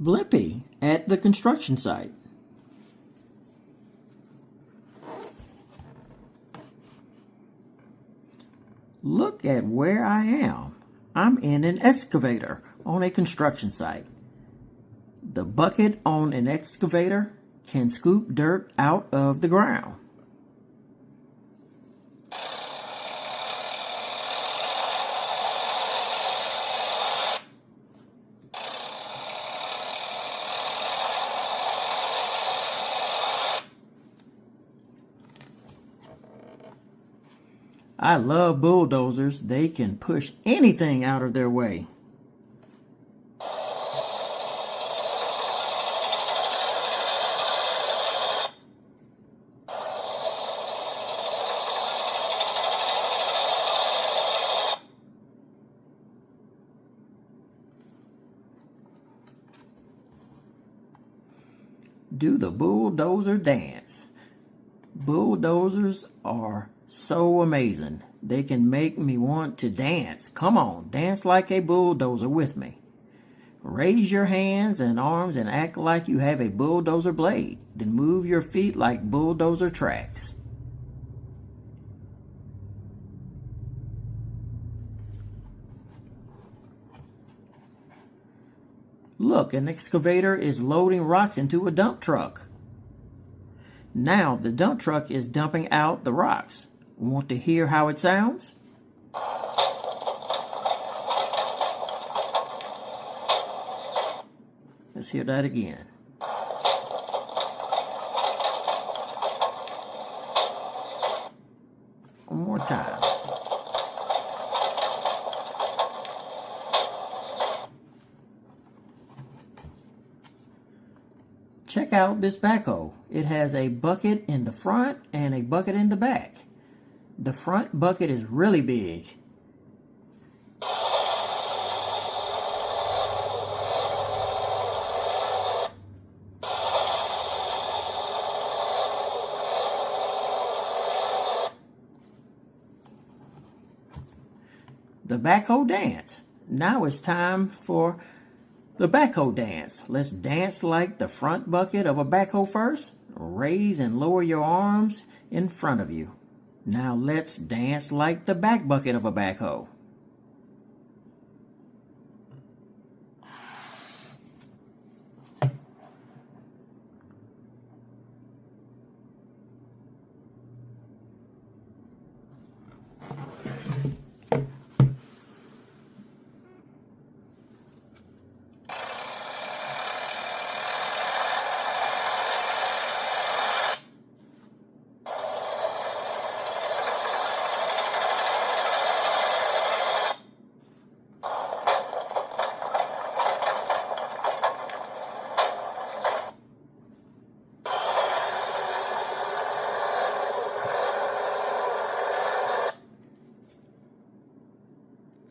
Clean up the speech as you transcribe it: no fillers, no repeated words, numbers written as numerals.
BLIPPI at the construction site. Look at where I am. I'm in an excavator on a construction site. The bucket on an excavator can scoop dirt out of the ground. I love bulldozers. They can push anything out of their way. Do the bulldozer dance. Bulldozers are so amazing. They can make me want to dance. Come on, dance like a bulldozer with me. Raise your hands and arms and act like you have a bulldozer blade. Then move your feet like bulldozer tracks. Look, an excavator is loading rocks into a dump truck. Now the dump truck is dumping out the rocks. Want to hear how it sounds? Let's hear that again. One more time. Check out this backhoe. It has a bucket in the front and a bucket in the back. The front bucket is really big. The backhoe dance. Now it's time for the backhoe dance. Let's dance like the front bucket of a backhoe first. Raise and lower your arms in front of you. Now let's dance like the back bucket of a backhoe.